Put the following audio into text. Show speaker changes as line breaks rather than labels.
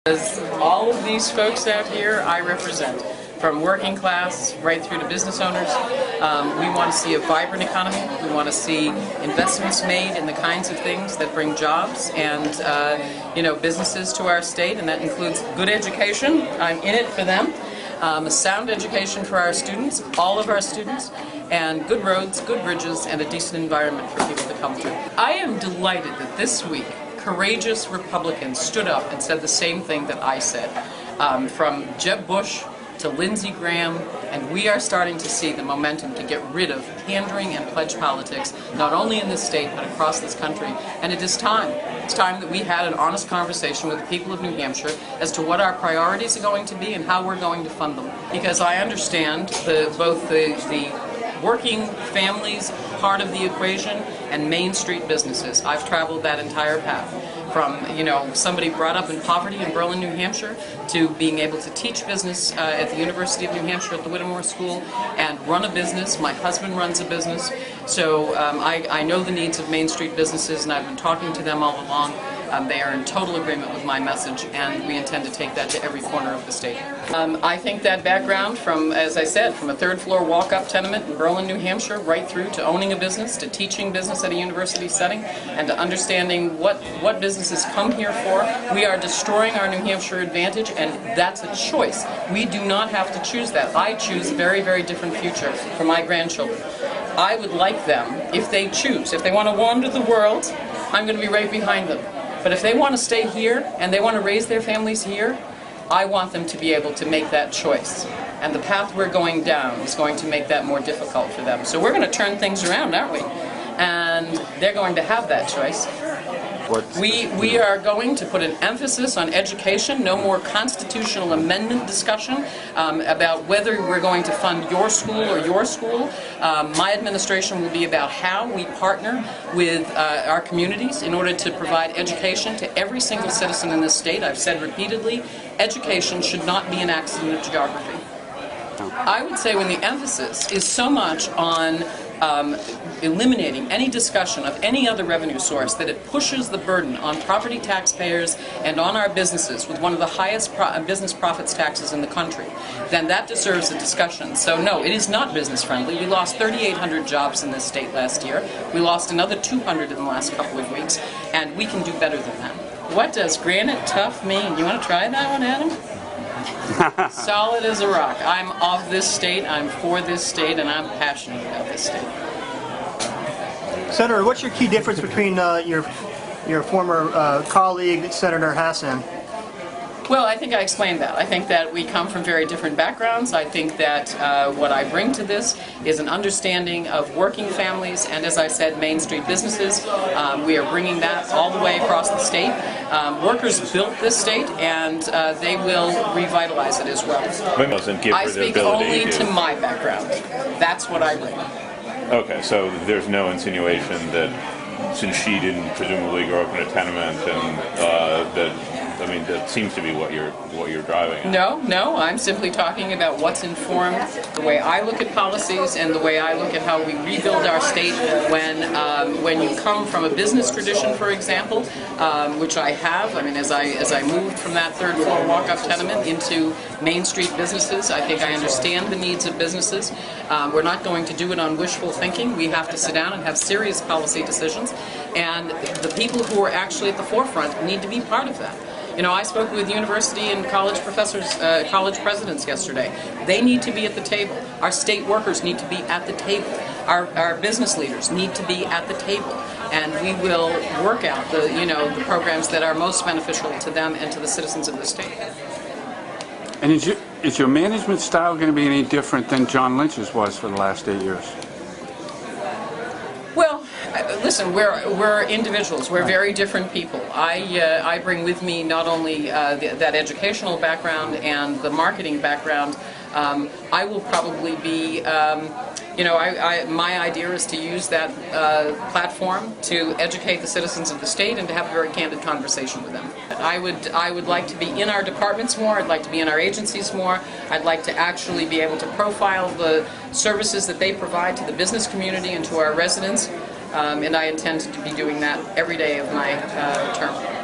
As all of these folks out here I represent, from working class right through to business owners, we want to see a vibrant economy. We want to see investments made in the kinds of things that bring jobs and businesses to our state, and that includes good education. I'm in it for them. A sound education for our students, all of our students, and good roads, good bridges, and a decent environment for people to come through. I am delighted that this week courageous Republicans stood up and said the same thing that I said, from Jeb Bush to Lindsey Graham, and we are starting to see the momentum to get rid of pandering and pledge politics, not only in this state but across this country. And it is time. It's time that we had an honest conversation with the people of New Hampshire as to what our priorities are going to be and how we're going to fund them. Because I understand both the working families part of the equation and Main Street businesses. I've traveled that entire path from, somebody brought up in poverty in Berlin, New Hampshire, to being able to teach business at the University of New Hampshire at the Whittemore School and run a business. My husband runs a business, so I know the needs of Main Street businesses, and I've been talking to them all along. They are in total agreement with my message, and we intend to take that to every corner of the state. I think that background from, as I said, from a third-floor walk-up tenement in Berlin, New Hampshire, right through to owning a business, to teaching business at a university setting, and to understanding what businesses come here for. We are destroying our New Hampshire advantage, and that's a choice. We do not have to choose that. I choose a very, very different future for my grandchildren. I would like them, if they choose, if they want to wander the world, I'm going to be right behind them. But if they want to stay here and they want to raise their families here, I want them to be able to make that choice. And the path we're going down is going to make that more difficult for them. So we're going to turn things around, aren't we? And they're going to have that choice. We are going to put an emphasis on education, no more constitutional amendment discussion about whether we're going to fund your school or your school. My administration will be about how we partner with our communities in order to provide education to every single citizen in this state. I've said repeatedly, education should not be an accident of geography. I would say when the emphasis is so much on eliminating any discussion of any other revenue source, that it pushes the burden on property taxpayers and on our businesses with one of the highest business profits taxes in the country, then that deserves a discussion. So no, it is not business friendly. We lost 3,800 jobs in this state last year. We lost another 200 in the last couple of weeks, and we can do better than that. What does granite tough mean? You want to try that one, Adam? Solid as a rock. I'm of this state, I'm for this state, and I'm passionate about this state.
Senator, what's your key difference between your former colleague, Senator Hassan?
Well, I think I explained that. I think that we come from very different backgrounds. I think that what I bring to this is an understanding of working families and, as I said, Main Street businesses. We are bringing that all the way across the state. Workers built this state, and they will revitalize it as well. I speak only to my background. That's what I bring.
Okay, so there's no insinuation that since she didn't presumably grow up in a tenement, and that seems to be what you're driving at.
No, I'm simply talking about what's informed the way I look at policies and the way I look at how we rebuild our state when you come from a business tradition, for example, which I have. As I moved from that third floor walk-up tenement into Main Street businesses, I think I understand the needs of businesses. We're not going to do it on wishful thinking. We have to sit down and have serious policy decisions, and the people who are actually at the forefront need to be part of that. I spoke with university and college professors, college presidents yesterday. They need to be at the table. Our state workers need to be at the table. Our business leaders need to be at the table. And we will work out the programs that are most beneficial to them and to the citizens of the state.
And is your management style going to be any different than John Lynch's was for the last 8 years?
Well, listen, we're individuals. We're very different people. I bring with me not only that educational background and the marketing background. I will probably be, my idea is to use that platform to educate the citizens of the state and to have a very candid conversation with them. I would like to be in our departments more. I'd like to be in our agencies more. I'd like to actually be able to profile the services that they provide to the business community and to our residents. And I intend to be doing that every day of my term.